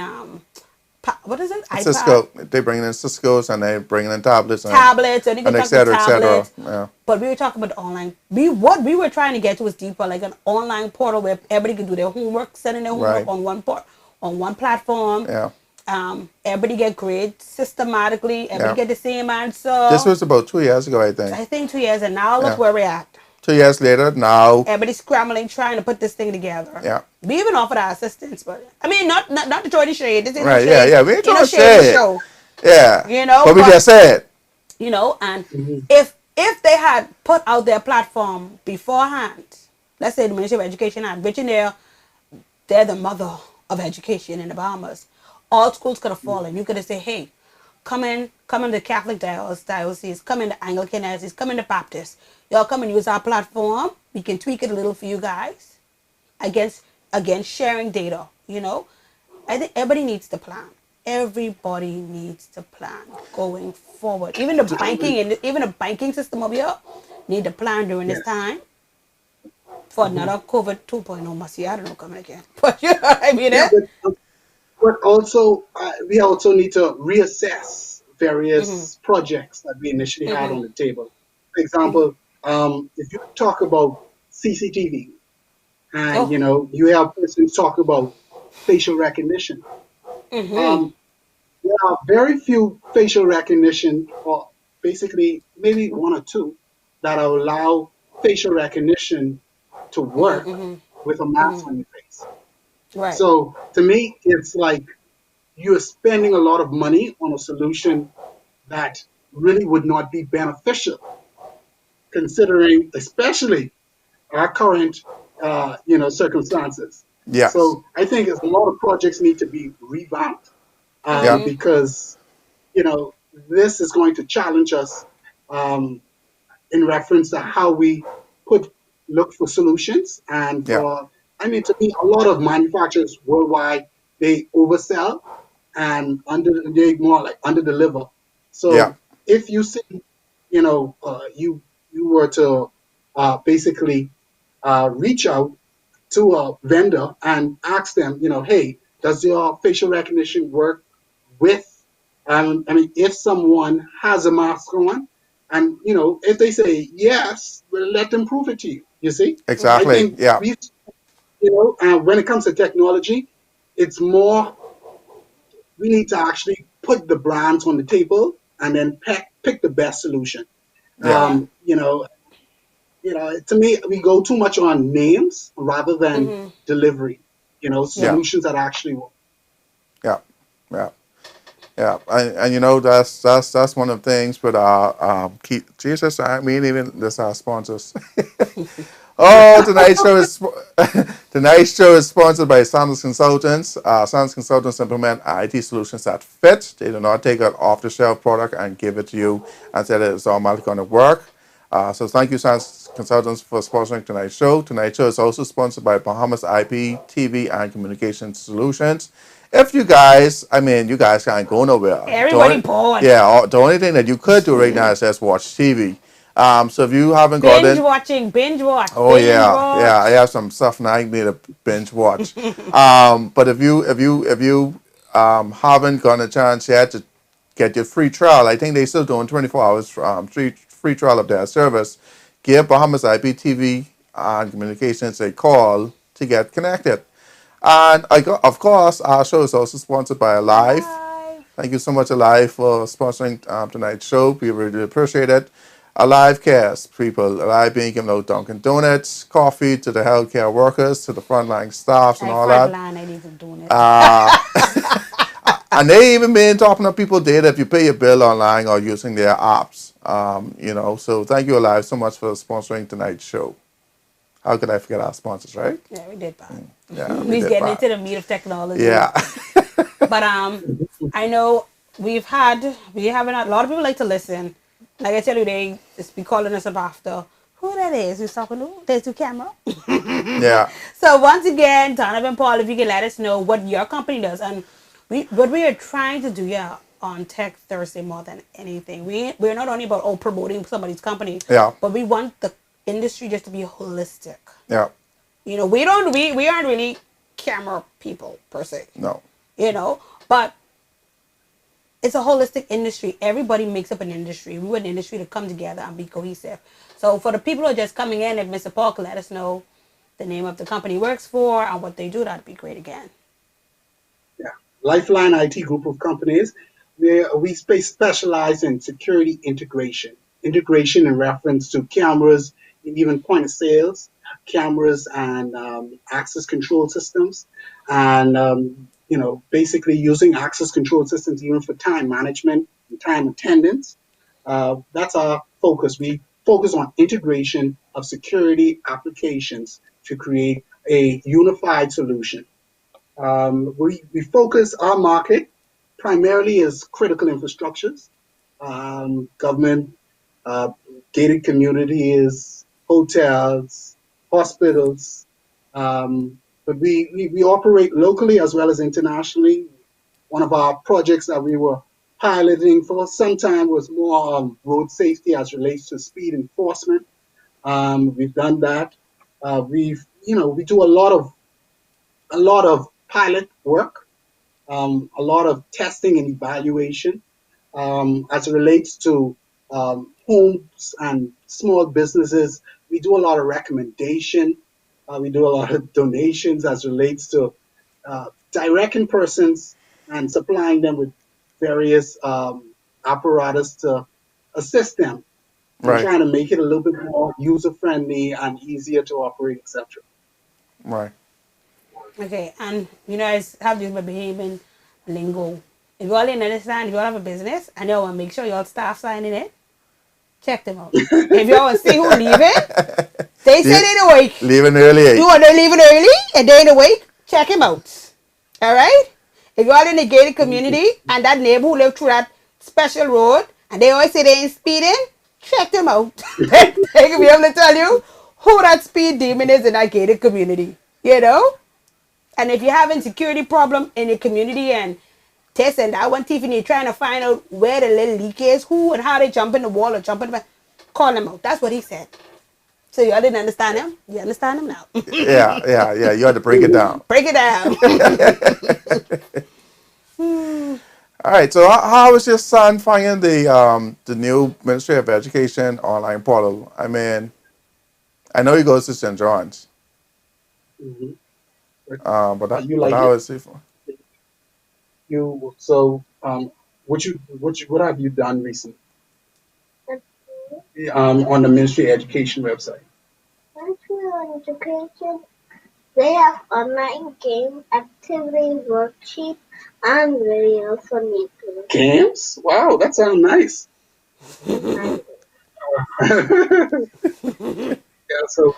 what is it? iPad, Cisco, they bring in Cisco's and they bring in tablets tablets, and you can and et talk to cetera, et cetera. tablets. Yeah. But we were talking about online. What we were trying to get to was deeper, like an online portal where everybody can do their homework, sending their homework Right. on on one platform. Yeah. Everybody get grades systematically. Everybody Yeah. get the same answer. This was about 2 years ago, I think. I think 2 years, and now look Yeah. where we're at. 2 years later, now, Everybody's scrambling, trying to put this thing together. yeah. We even offered our assistance, but I mean, not to throw the shade. This is Right, no yeah, shade. yeah. We ain't You know, trying to shade the say it. show. Yeah. You know, But we but- just said. You know, and Mm-hmm. if they had put out their platform beforehand, let's say the Ministry of Education had written there, they're the mother of education in the Bahamas. All schools could have fallen. You could have said, hey, come in the Catholic diocese, come in the Anglican diocese, come in the Baptist. Y'all come and use our platform. We can tweak it a little for you guys. Against sharing data, you know. I think everybody needs to plan. Everybody needs to plan going forward. Even the banking system over here need to plan during this Yes. time for another COVID 2.0 must see, I don't know, coming again. But you know what I mean? Yeah, Eh? but also we also need to reassess various projects that we initially had on the table. For example, if you talk about CCTV, and Oh, you have persons talk about facial recognition. There are very few facial recognition, or basically maybe one or two, that allow facial recognition to work with a mask on your face. right. So to me, it's like you're spending a lot of money on a solution that really would not be beneficial, considering especially our current, circumstances. Yes. So I think a lot of projects need to be revamped, Yeah. because this is going to challenge us, um, in reference to how we put look for solutions. And Yeah. I mean, to me, a lot of manufacturers worldwide, they oversell and they more like under deliver. Yeah. So if you see, you were to basically reach out to a vendor and ask them, hey, does your facial recognition work with, I mean, if someone has a mask on, and if they say yes, well, let them prove it to you. You see, I Exactly. think Yeah. when it comes to technology, it's more, we need to actually put the brands on the table and then pick the best solution. Yeah. Yeah. To me, we go too much on names rather than delivery. Yeah. Solutions that actually work. Yeah. Yeah. Yeah, and that's one of the things with Jesus. I mean, even this our sponsors. Oh, tonight's show is sponsored by Sanders Consultants. Sanders Consultants implement IT solutions that fit. They do not take an off-the-shelf product and give it to you and say that it's automatically going to work. So thank you, Sanders Consultants, for sponsoring tonight's show. Tonight's show is also sponsored by Bahamas IP, TV, and Communication Solutions. If you guys can't go nowhere. Everybody bored. Yeah, the only thing that you could do right now is just watch TV. So if you haven't got Binge it, watching, binge watch. oh binge yeah, watch. yeah, I have some stuff now I need to binge watch. But if you haven't gotten a chance yet to get your free trial, I think they still doing 24 hours free trial of their service. Give Bahamas IPTV and Communications a call to get connected. And of course, our show is also sponsored by Alive. Bye. Thank you so much, Alive, for sponsoring tonight's show. We really appreciate it. Alive cares, people. Alive being giving out Dunkin' Donuts, coffee to the healthcare workers, to the frontline staffs and all that. Line, I need to do it. And they even been talking to people data if you pay your bill online or using their apps. So thank you, Alive, so much for sponsoring tonight's show. How could I forget our sponsors, right? Yeah, we did bad. Yeah, we We's did getting bad. into the meat of technology. Yeah. But I know we having a lot of people like to listen. Like I tell you, they just be calling us up after. Who that is? Who's talking to? There's the camera. Yeah. So once again, Donovan Paul, if you can let us know what your company does, and what we are trying to do, yeah, on Tech Thursday more than anything, we're not only about promoting somebody's company, Yeah. but we want the industry just to be holistic. Yeah. We aren't really camera people per se, No. but it's a holistic industry. Everybody makes up an industry. We want an industry to come together and be cohesive. So for the people who are just coming in, if Mr. Paul could let us know the name of the company he works for and what they do, that'd be great again. Yeah. Lifeline IT group of companies. We specialize in security integration. Integration in reference to cameras, even point of sales, cameras and access control systems, and basically using access control systems even for time management and time attendance. That's our focus. We focus on integration of security applications to create a unified solution. We focus our market primarily as critical infrastructures, government, uh, gated communities, hotels, hospitals. But we operate locally as well as internationally. One of our projects that we were piloting for some time was more on road safety as relates to speed enforcement. We've done that. We do a lot of pilot work, a lot of testing and evaluation as it relates to homes and small businesses. We do a lot of recommendation. We do a lot of donations as relates to directing persons and supplying them with various apparatus to assist them in Right. trying to make it a little bit more user friendly and easier to operate, etc. Right. Okay, and I have this behaving lingo. If you all didn't understand, if you all have a business and you all want to make sure your staff signing it, check them out. If you all want to see who leaving, they say they the week. Leaving early. You want to leaving early and they in the week, check him out. All right? If you all in the gated community and that neighbor who live through that special road and they always say they ain't speeding, check them out. They can be able to tell you who that speed demon is in that gated community. And if you're having security problem in your community and this and that one thief and you're trying to find out where the little leak is, who and how they jump in the wall or jump in the call them out. That's what he said. So y'all didn't understand him? You understand him now. Yeah. You had to break it down. Break it down. All right. So how is your son finding the new Ministry of Education online portal? I mean, I know he goes to St. John's, Mhm. but You but like how it? is he? What have you done recently And on the Ministry of Education website? for education, they have online game activity worksheet and videos for me to Games? Wow, that sounds nice. and Yeah, so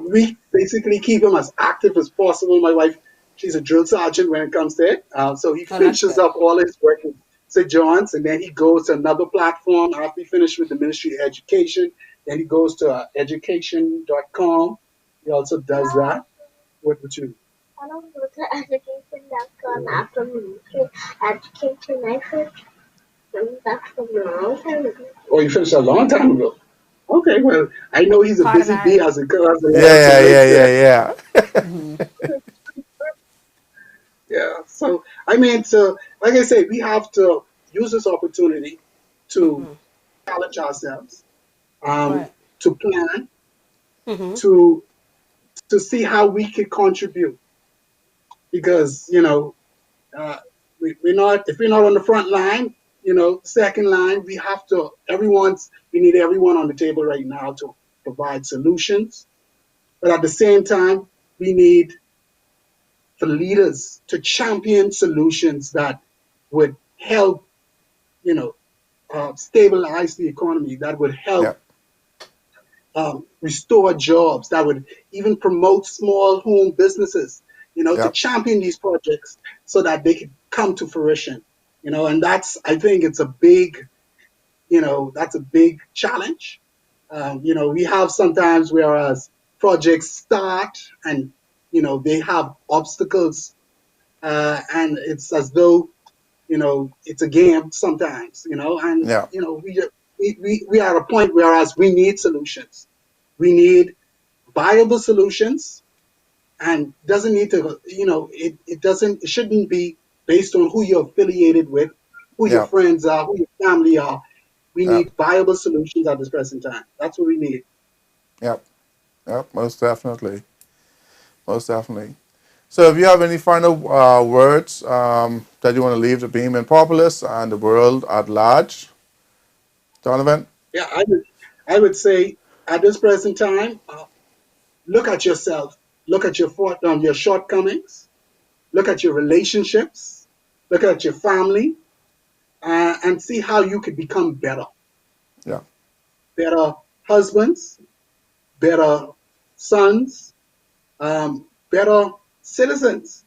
we basically keep him as active as possible. My wife, she's a drill sergeant when it comes to it. So he Oh, that's finishes good. up all his work in St. John's, and then he goes to another platform after he finished with the Ministry of Education. Then he goes to education.com. He also does that. What would you? I don't go to education.com after ministry education. I first that's from a long time ago. Oh, you finished a long time ago. Okay, well, I know he's a Part of busy bee that. as it has a lot of Yeah, to yeah, make yeah, there. yeah, yeah. Yeah. So I mean, so like I say, we have to use this opportunity to challenge ourselves, Right. to plan, to see how we can contribute. Because uh, we're not if we're not on the front line, second line, we have to. We need everyone on the table right now to provide solutions. But at the same time, we need the leaders to champion solutions that would help, you know, stabilize the economy, that would Yeah. help restore jobs, that would even promote small home businesses, to Yeah. champion these projects so that they could come to fruition. And I think it's a big, that's a big challenge. We have sometimes whereas projects start and, they have obstacles, and it's as though, it's a game sometimes, and, Yeah. we are at a point whereas we need solutions. We need viable solutions, and doesn't need to, it shouldn't be based on who you're affiliated with, who your Yeah. friends are, who your family are. We Yeah. need viable solutions at this present time. That's what we need. Yeah. Yeah. Most definitely. Most definitely. So, if you have any final words that you want to leave the Beam Populace and the world at large, Donovan? Yeah, I would say at this present time, look at yourself, look at your shortcomings, look at your relationships, look at your family, and see how you could become better. Yeah. Better husbands, better sons, better citizens,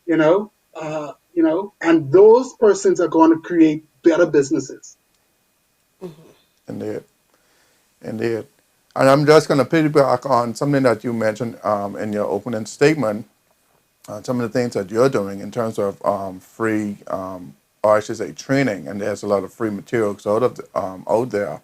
and those persons are going to create better businesses. Indeed. Indeed. And I'm just going to piggyback on something that you mentioned in your opening statement, some of the things that you're doing in terms of free, or I should say, training, and there's a lot of free materials out there.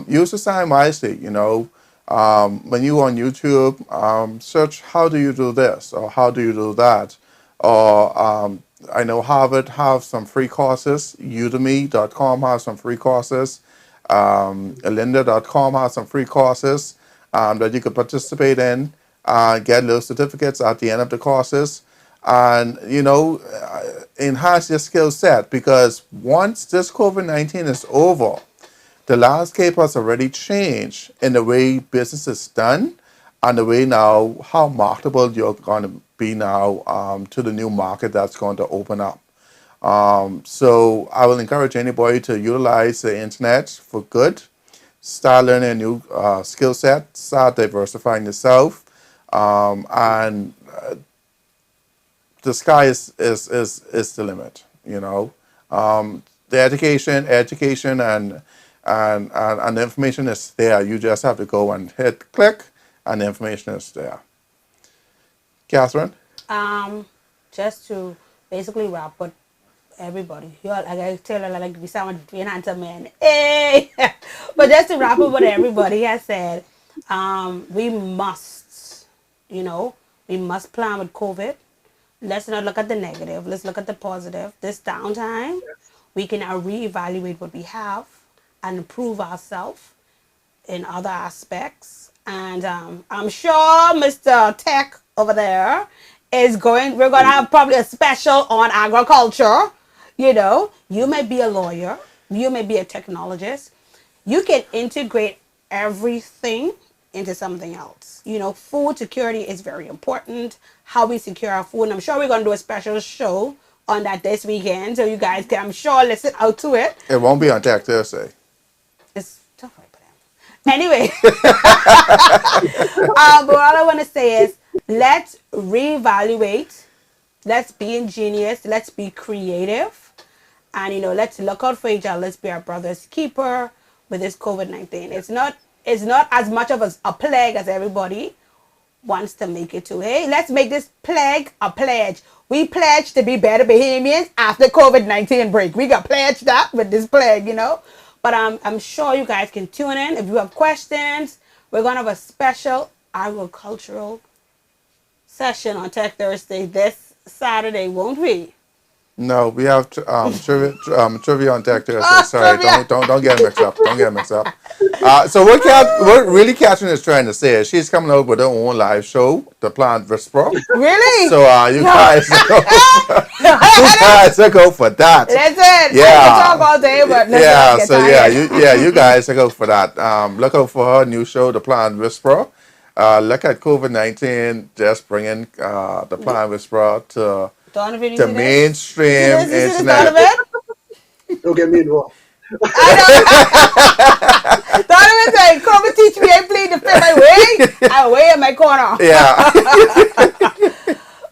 Use the time wisely. When you on YouTube, search how do you do this or how do you do that, or I know Harvard have some free courses. Udemy.com has some free courses. Lynda.com has some free courses that you could participate in, get little certificates at the end of the courses, and enhance your skill set, because once this COVID-19 is over, the landscape has already changed in the way business is done and the way now how marketable you're going to be now to the new market that's going to open up. So I will encourage anybody to utilize the internet for good, start learning a new skill set, start diversifying yourself, and the sky is the limit. The education and the information is there. You just have to go and hit click, and the information is there. Catherine? Um, just to basically wrap up everybody. You all, like I tell you, like we sound being handsome man. Hey, but just to wrap up what everybody has said, we must, you know, we must plan with COVID. Let's not look at the negative. Let's look at the positive. This downtime, we can now reevaluate what we have and improve ourselves in other aspects. And I'm sure Mr. Tech over there is going, we're going to have probably a special on agriculture. You may be a lawyer, you may be a technologist. You can integrate everything into something else. Food security is very important. How we secure our food. And I'm sure we're going to do a special show on that this weekend. So you guys can, I'm sure, listen out to it. It won't be on Tech Thursday. It's tough right for them. Anyway, but all I want to say is let's reevaluate. Let's be ingenious. Let's be creative. And, let's look out for each other. Let's be our brother's keeper with this COVID-19. It's not as much of a plague as everybody wants to make it to. Hey, let's make this plague a pledge. We pledge to be better Bahamians after COVID-19 break. We got pledged that with this plague. But I'm sure you guys can tune in. If you have questions, we're going to have a special agricultural session on Tech Thursday this Saturday, won't we? No, we have trivia on Tech Thursday. Oh, Sorry, trivia. don't get mixed up. Don't get mixed up. So what really Catherine is trying to say is she's coming out with her own live show, The Plant Whisperer. Really? So you guys, go for that. Listen, Yeah. I can talk all day, but listen, Yeah, get so tired. you guys go for that. Look out for her new show, The Plant Whisperer. Look at COVID-19 just bringing the Plant Whisperer to Donovan, you the see this? mainstream You see this, internet. Donovan? Don't get me involved. I know. Donovan said, come and teach me. I played the fish. I weigh in my corner. Yeah.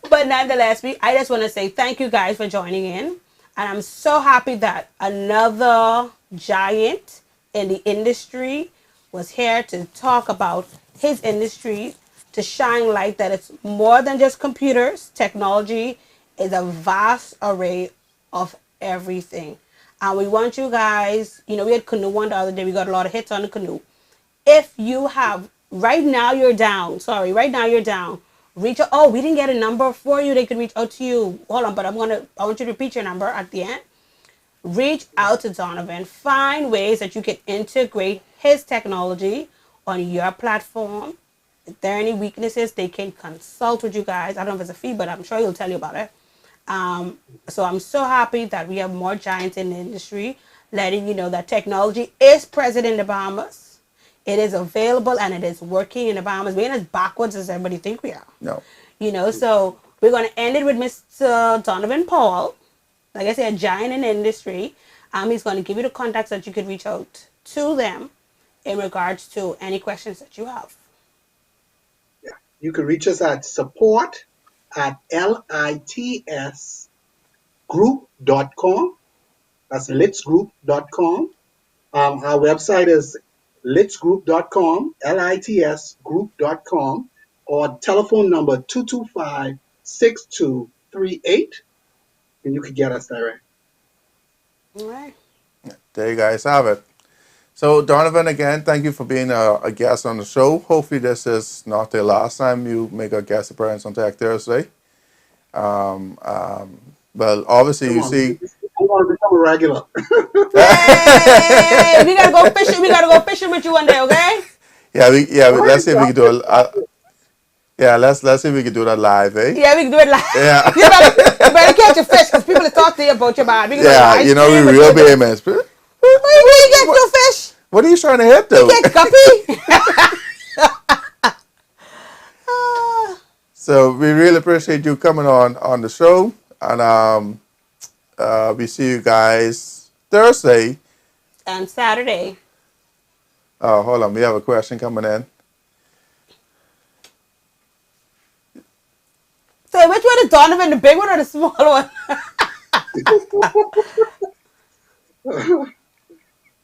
But nonetheless, I just want to say thank you guys for joining in. And I'm so happy that another giant in the industry was here to talk about his industry, to shine light that it's more than just computers. Technology is a vast array of everything. And we want you guys, we had Canoe one the other day. We got a lot of hits on the Canoe. If you have, right now you're down. Sorry, right now you're down. Reach out. Oh, we didn't get a number for you. They could reach out to you. Hold on, but I want you to repeat your number at the end. Reach out to Donovan. Find ways that you can integrate his technology on your platform. If there are any weaknesses, they can consult with you guys. I don't know if it's a fee, but I'm sure he'll tell you about it. So I'm so happy that we have more giants in the industry, letting you know that technology is present in the Bahamas. It is available and it is working in the Bahamas. We ain't as backwards as everybody think we are. No. So we're going to end it with Mr. Donovan Paul. Like I said, a giant in the industry. He's going to give you the contacts that you could reach out to them in regards to any questions that you have. Yeah. You can reach us at support@litsgroup.com. That's litsgroup.com. Our website is litsgroup.com, litsgroup.com, or telephone number 225-6238, and you can get us direct. All right. There you guys have it. So Donovan, again, thank you for being a guest on the show. Hopefully this is not the last time you make a guest appearance on Tech Thursday. Well, obviously Come you on, see. I want to become a regular. Hey, we gotta go fishing. We gotta go fishing with you one day, okay? Let's see if we can do let's see if we can do that live, eh? Yeah, we can do it live. Yeah. You better catch a fish because people are talking to you about your body. We can do Yeah, live you know we stream real with you. vehement. Where you get your fish? What are you trying to hit though? Get guppy. So we really appreciate you coming on the show, and we see you guys Thursday. And Saturday. Oh, hold on, we have a question coming in. So which one is Donovan, the big one or the small one?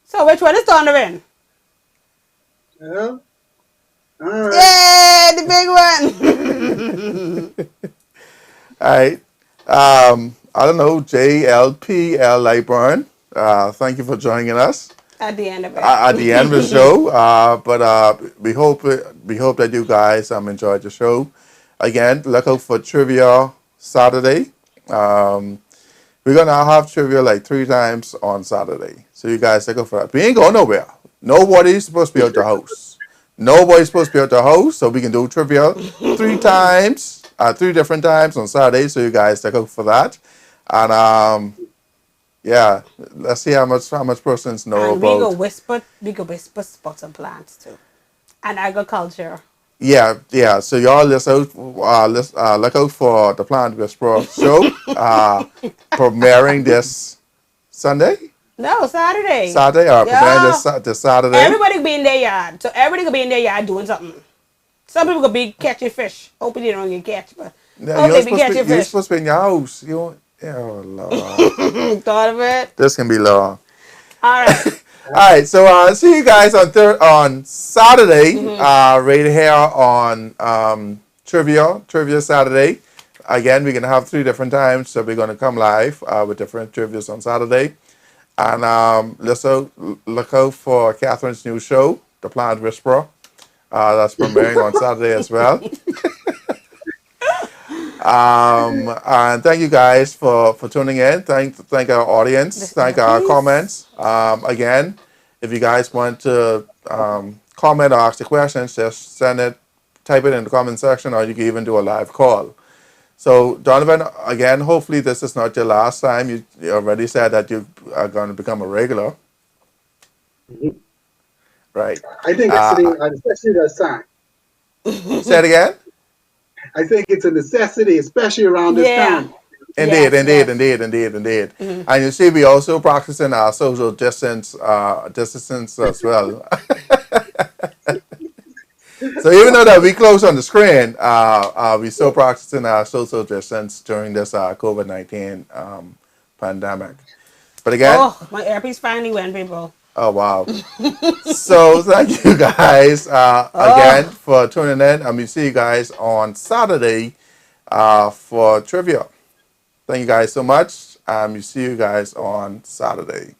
So which one is Donovan? Yeah. All right. Yeah, the big one. All right. I don't know, JLPL Lightburn. Thank you for joining us At the end of it. at the end of the show. But we hope that you guys enjoyed the show. Again, look out for trivia Saturday. We're gonna have trivia like 3 times on Saturday, so you guys look out for that. We ain't going nowhere. Nobody's supposed to be out the house. Nobody's supposed to be out the house, so we can do trivia 3 times, 3 different times on Saturday. So you guys look out for that. And yeah, let's see how much persons know And we about. go whisper spots and plants too. And agriculture. Yeah. So y'all look out for the Plant Whisperer show, premiering this Sunday. No, Saturday. Premiering this Saturday. Everybody could be in their yard. So everybody could be in their yard doing something. Some people could be catching fish. Hoping they don't get catch, but Yeah, they be catching you're fish. supposed to be in your house. Oh Lord, Thought of it? this can be long. All right. All right, so see you guys on Saturday, right here on Trivia Saturday. Again, we're gonna have 3 different times, so we're gonna come live with different trivias on Saturday, and look out for Catherine's new show, The Plant Whisperer. That's premiering on Saturday as well. And thank you guys for tuning in. Thank our audience. Thank our comments. Again, if you guys want to comment or ask the questions, just type it in the comment section, or you can even do a live call. So Donovan, again, hopefully this is not your last time. You already said that you are going to become a regular. Mhm. Right. I think it's a necessity this time. Say it again. I think it's a necessity, especially around this time. Indeed, Yes, indeed, yes. indeed, indeed, indeed. And you see, we also practicing our social distance as well. So even though that we close on the screen, we still practicing our social distance during this COVID-19 pandemic. But again, Oh, my earpiece finally went, people. oh wow. So thank you guys again Oh, for tuning in, and we see you guys on Saturday for trivia. Thank you guys so much. We see you guys on Saturday.